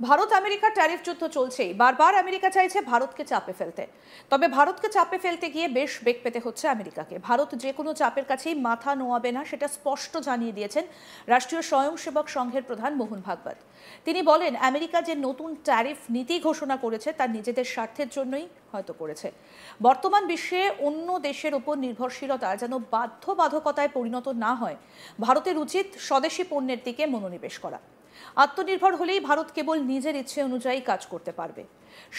Bharat America tariff যুদ্ধ চলছেই। বারবার আমেরিকা চাইছে ভারতকে চাপে ফেলতে, তবে ভারতকে চাপে ফেলতে গিয়ে বেশ বেগ পেতে হচ্ছে আমেরিকাকে। ভারত যে কোনো চাপের কাছেই মাথা নোয়াবে না, সেটা স্পষ্ট জানিয়ে দিয়েছেন রাষ্ট্রীয় স্বয়ংসেবক সংঘের প্রধান মোহন ভাগবত। তিনি বলেন, আমেরিকা যে নতুন ট্যারিফ নীতি ঘোষণা করেছে তা নিজেদের স্বার্থের জন্যই হয়তো করেছে। বর্তমান বিশ্বে অন্য দেশের উপর নির্ভরশীলতা যেন বাধ্যবাধকতায় পরিণত না হয়, ভারতের উচিত স্বদেশি পণ্যের দিকে মনোনিবেশ করা। আত্মনির্ভর হলেই ভারত কেবল নিজের ইচ্ছে অনুযায়ী কাজ করতে পারবে।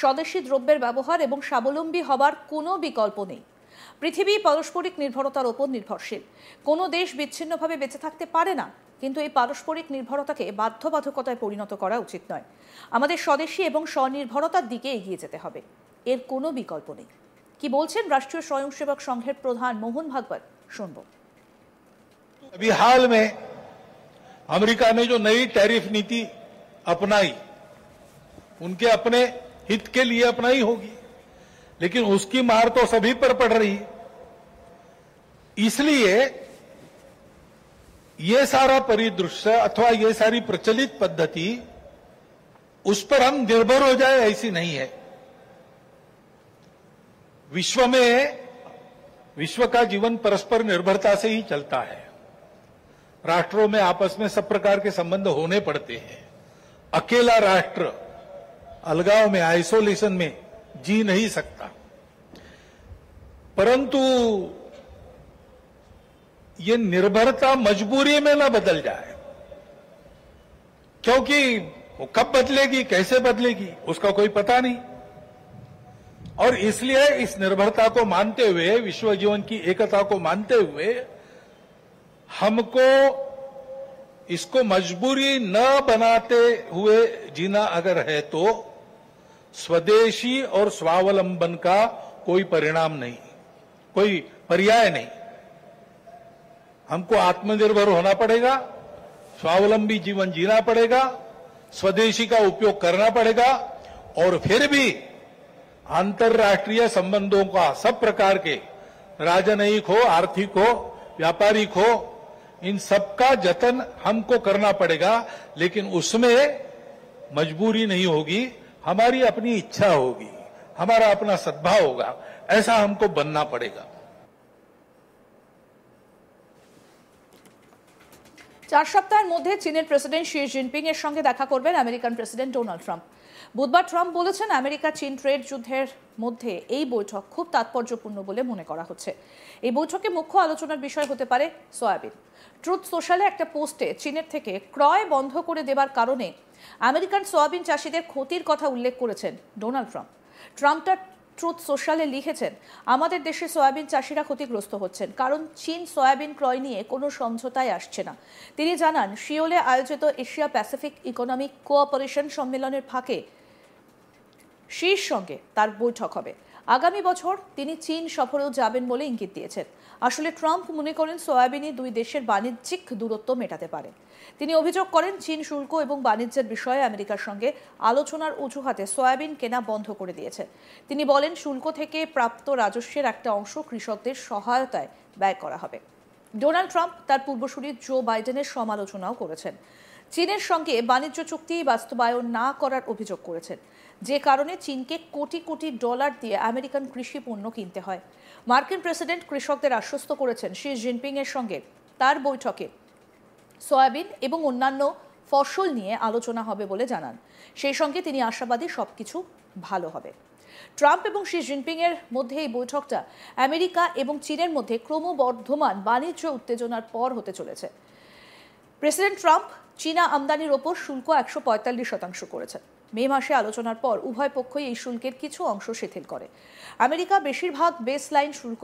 স্বদেশি দ্রব্যের ব্যবহার এবং স্বাবলম্বী হবার কোনো বিকল্প নেই। পৃথিবী পারস্পরিক নির্ভরতার ওপর নির্ভরশীল। কোনো দেশ বিচ্ছিন্নভাবে বেঁচে থাকতে পারে না, কিন্তু এই পারস্পরিক নির্ভরতাকে বাধ্যবাধকতায় পরিণত করা উচিত নয়। আমাদের স্বদেশী এবং স্বনির্ভরতার দিকে এগিয়ে যেতে হবে, এর কোনো বিকল্প নেই। কি বলছেন রাষ্ট্রীয় স্বয়ংসেবক সংঘের প্রধান মোহন ভাগবত, শুনব। अभी हाल में अमेरिका ने जो नई टैरिफ नीति अपनाई, उनके अपने हित के लिए अपनाई होगी, लेकिन उसकी मार तो सभी पर पड़ रही है। इसलिए ये सारा परिदृश्य अथवा ये सारी प्रचलित पद्धति उस पर हम निर्भर हो जाए, ऐसी नहीं है। विश्व का जीवन परस्पर निर्भरता से ही चलता है। राष्ट्रों में आपस में सब प्रकार के संबंध होने पड़ते हैं। अकेला राष्ट्र अलगाव में, आइसोलेशन में जी नहीं सकता। परंतु ये निर्भरता मजबूरी में न बदल जाए, क्योंकि वो कब बदलेगी, कैसे बदलेगी, उसका कोई पता नहीं। और इसलिए इस निर्भरता को मानते हुए, विश्व जीवन की एकता को मानते हुए, हमको इसको मजबूरी न बनाते हुए जीना अगर है तो स्वदेशी और स्वावलंबन का कोई परिणाम नहीं, कोई पर्याय नहीं। हमको आत्मनिर्भर होना पड़ेगा, स्वावलंबी जीवन जीना पड़ेगा, स्वदेशी का उपयोग करना पड़ेगा, और फिर भी अंतर्राष्ट्रीय संबंधों का सब प्रकार के, राजनयिक हो, आर्थिक हो, व्यापारिक हो, इन सबका जतन हमको करना पड़ेगा। लेकिन उसमें मजबूरी नहीं होगी, हमारी अपनी इच्छा होगी, हमारा अपना सद्भाव होगा, ऐसा हमको बनना पड़ेगा। 4 সপ্তাহের মধ্যে চীনের প্রেসিডেন্ট শি জিনপিং এর সঙ্গে দেখা করবেন আমেরিকান প্রেসিডেন্ট ডোনাল্ড ট্রাম্প। বুধবার ট্রাম্প বলেছেন, আমেরিকা চীন ট্রেড যুদ্ধের মধ্যে এই বৈঠক খুব তাৎপর্যপূর্ণ বলে মনে করা হচ্ছে। এই বৈঠকে মুখ্য আলোচনার বিষয় হতে পারে সয়াবিন। ট্রুথ সোশ্যালে একটা পোস্টে চীনের থেকে ক্রয় বন্ধ করে দেবার কারণে আমেরিকান সয়াবিন চাষিদের ক্ষতির কথা উল্লেখ করেছেন ডোনাল্ড ট্রাম্প। ট্রাম্পটা ট্রুথ সোশ্যালে লিখেছেন, আমাদের দেশে সয়াবিন চাষিরা ক্ষতিগ্রস্ত হচ্ছেন, কারণ চীন সয়াবিন ক্রয় নিয়ে কোনো সমঝোতায় আসছে না। তিনি জানান, সিওলে আয়োজিত এশিয়া প্যাসিফিক ইকোনমিক কোঅপারেশন সম্মেলনের ফাঁকে শির সঙ্গে তার বৈঠক হবে। আগামী বছর তিনি চীন সফরেও যাবেন বলে ইঙ্গিত দিয়েছেন। আসলে ট্রাম্প মনে করেন সয়াবিনই দুই দেশের বাণিজ্যিক দূরত্ব মেটাতে পারে। তিনি অভিযোগ করেন, চীন শুল্ক এবং বাণিজ্যের বিষয়ে আমেরিকার সঙ্গে আলোচনার অজুহাতে সয়াবিন কেনা বন্ধ করে দিয়েছে। তিনি বলেন, শুল্ক থেকে প্রাপ্ত রাজস্বের একটা অংশ কৃষকদের সহায়তায় ব্যয় করা হবে। ডোনাল্ড ট্রাম্প তার পূর্বসূরি জো বাইডেনের সমালোচনাও করেছেন। চীনের সঙ্গে বাণিজ্য চুক্তি বাস্তবায়ন না করার অভিযোগ করেছেন, যে কারণে চীনকে কোটি কোটি ডলার দিয়ে আমেরিকান কৃষি পণ্য কিনতে হয়। মার্কিন প্রেসিডেন্ট কৃষকদের আশ্বস্ত করেছেন, শি জিনপিং এর সঙ্গে তার বৈঠকে সয়াবিন এবং অন্যান্য ফসল নিয়ে আলোচনা হবে বলে জানান। সেই সঙ্গে তিনি আশাবাদী সবকিছু ভালো হবে। ট্রাম্প এবং শি জিনপিং এর মধ্যে এই বৈঠকটা আমেরিকা এবং চীনের মধ্যে ক্রমবর্ধমান বাণিজ্য উত্তেজনার পর হতে চলেছে। প্রেসিডেন্ট ট্রাম্প চীনা আমদানির ওপর শুল্ক 145% করেছেন। মে মাসে আলোচনার পর উভয় পক্ষই এই শুল্কের কিছু অংশ শিথিল করে। আমেরিকা বেশিরভাগ বেসলাইন শুল্ক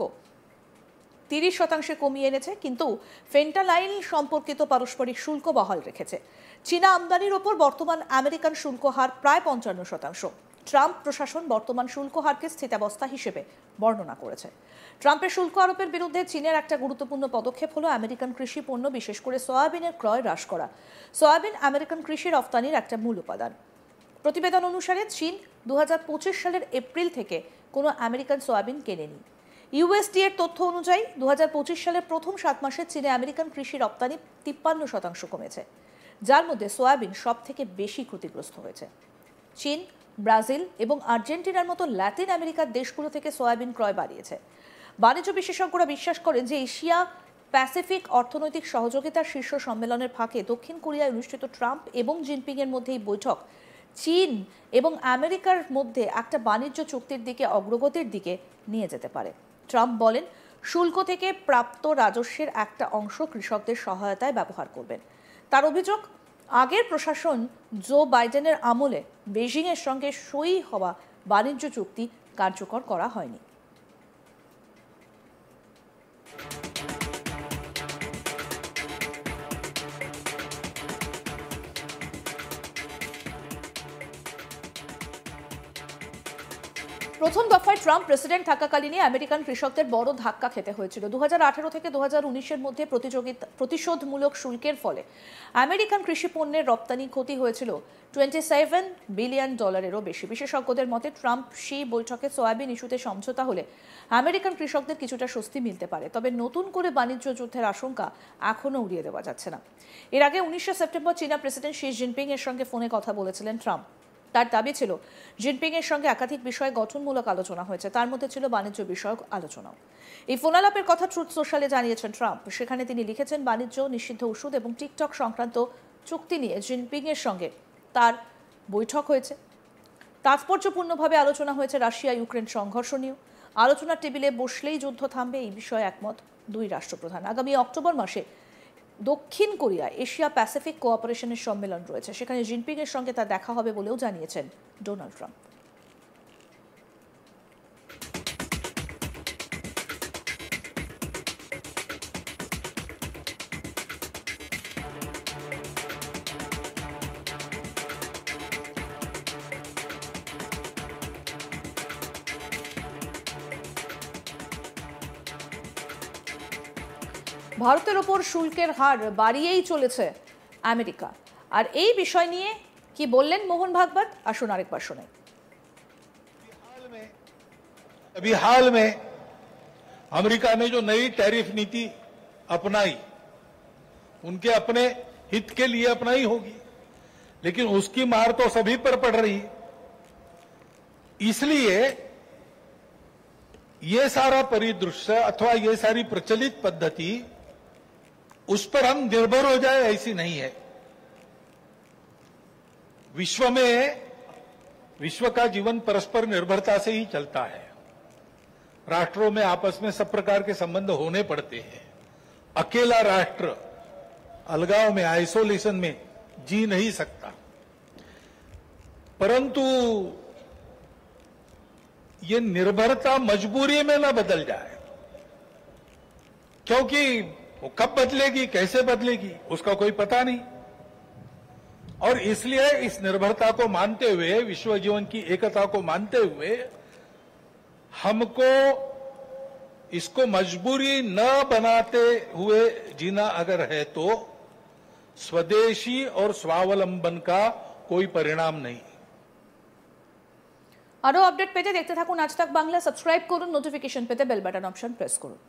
30% কমিয়ে এনেছে, কিন্তু ফেন্টানাইল সম্পর্কিত পারস্পরিক শুল্ক বহাল রেখেছে। চীনা আমদানির ওপর বর্তমান আমেরিকান শুল্ক হার প্রায় 55%। ট্রাম্প প্রশাসন বর্তমান শুল্ক হারকে স্থিতাবস্থা হিসেবে বর্ণনা করেছে। ট্রাম্পের শুল্ক আরোপের বিরুদ্ধে চীনের একটা গুরুত্বপূর্ণ পদক্ষেপ হলো আমেরিকান কৃষি পণ্য, বিশেষ করে সয়াবিনের ক্রয় হ্রাস করা। সয়াবিন আমেরিকান কৃষি রফতানির একটা মূল উপাদান। প্রতিবেদন অনুসারে চীন 2025 সালের এপ্রিল থেকে কোনো আমেরিকান সয়াবিন কেনেনি। ইউএসডি এর তথ্য অনুযায়ী 2025 সালের প্রথম 7 মাসে চীনে আমেরিকান কৃষি রপ্তানি 53% কমেছে। যার মধ্যে সয়াবিন সব থেকে বেশি ক্ষতিগ্রস্ত হয়েছে। চীন, ব্রাজিল এবং আর্জেন্টিনার মতো ল্যাটিন আমেরিকার দেশগুলো থেকে সয়াবিন ক্রয় বাড়িয়েছে। বাণিজ্য বিশেষজ্ঞরা বিশ্বাস করেন যে এশিয়া প্যাসিফিক অর্থনৈতিক সহযোগিতার শীর্ষ সম্মেলনের ফাঁকে দক্ষিণ কোরিয়ায় অনুষ্ঠিত ট্রাম্প এবং জিনপিং এর মধ্যে এই বৈঠক চীন এবং আমেরিকার মধ্যে একটা বাণিজ্য চুক্তির দিকে অগ্রগতির দিকে নিয়ে যেতে পারে। ট্রাম্প বলেন, শুল্ক থেকে প্রাপ্ত রাজস্বের একটা অংশ কৃষকদের সহায়তায় ব্যবহার করবেন। তার অভিযোগ, আগের প্রশাসন জো বাইডেনের আমলে বেজিংয়ের সঙ্গে সই হওয়া বাণিজ্য চুক্তি কার্যকর করা হয়নি। প্রথম দফায় ট্রাম্প প্রেসিডেন্ট থাকাকালীনই আমেরিকান কৃষকদের বড় ধাক্কা খেতে হয়েছিল। 2018 থেকে 2019-এর মধ্যে প্রতিশোধমূলক শুল্কের ফলে আমেরিকান কৃষি পণ্যের রপ্তানি ক্ষতি হয়েছিল $27 বিলিয়নেরও বেশি। বিশেষজ্ঞদের মতে ট্রাম্প শি বৈঠকে সয়াবিন ইস্যুতে সমঝোতা হলে আমেরিকান কৃষকদের কিছুটা স্বস্তি মিলতে পারে। তবে নতুন করে বাণিজ্য যুদ্ধের আশঙ্কা এখনও উড়িয়ে দেওয়া যাচ্ছে না। এর আগে 19 সেপ্টেম্বর চীনা প্রেসিডেন্ট শি জিনপিং এর সঙ্গে ফোনে কথা বলেছিলেন ট্রাম্প। তার দাবি ছিল জিনপিং এর সঙ্গে একাধিক বিষয়ে গঠনমূলক আলোচনা হয়েছে, তার মধ্যে ছিল বাণিজ্য বিষয়ক আলোচনাও। এই ফোনালাপের কথা ট্রুথ সোশ্যালে জানিয়েছেন ট্রাম্প। সেখানে তিনি লিখেছেন, বাণিজ্য, নিষিদ্ধ ওষুধ এবং টিকটক সংক্রান্ত চুক্তি নিয়ে জিনপিং এর সঙ্গে তার বৈঠক হয়েছে। তাৎপর্যপূর্ণভাবে আলোচনা হয়েছে রাশিয়া ইউক্রেন সংঘর্ষ নিয়েও। আলোচনার টেবিলে বসলেই যুদ্ধ থামবে, এই বিষয়ে একমত দুই রাষ্ট্রপ্রধান। আগামী অক্টোবর মাসে দক্ষিণ কোরিয়ায় এশিয়া প্যাসিফিক কোঅপারেশনের সম্মেলন রয়েছে, সেখানে জিনপিং এর সঙ্গে তা দেখা হবে বলেও জানিয়েছেন ডোনাল্ড ট্রাম্প। ভারতের ওপর শুল্কের হার বাড়িয়েই চলেছে আমেরিকা। আর এই বিষয় নিয়ে কি বললেন মোহন ভাগবত, আসুন আরেকবার শোনাই। अभी हाल में अमेरिका ने जो नई टैरिफ नीति अपनाई, उनके अपने हित के लिए अपनाई होगी, लेकिन उसकी मार तो सभी पर पड़ रही है। इसलिए ये सारा परिदृश्य अथवा ये सारी प्रचलित पद्धति उस पर हम निर्भर हो जाए ऐसी नहीं है। विश्व का जीवन परस्पर निर्भरता से ही चलता है। राष्ट्रों में आपस में सब प्रकार के संबंध होने पड़ते हैं। अकेला राष्ट्र अलगाव में, आइसोलेशन में जी नहीं सकता। परंतु ये निर्भरता मजबूरी में न बदल जाए, क्योंकि वो कब बदलेगी, कैसे बदलेगी, उसका कोई पता नहीं। और इसलिए इस निर्भरता को मानते हुए, विश्व जीवन की एकता को मानते हुए, हमको इसको मजबूरी न बनाते हुए जीना अगर है तो स्वदेशी और स्वावलंबन का कोई परिणाम नहीं। আরো আপডেট পেতে দেখতে থাকুন আজ তাক বাংলা। সাবস্ক্রাইব করুন, নোটিফিকেশন পেতে বেল বাটন অপশন প্রেস করুন।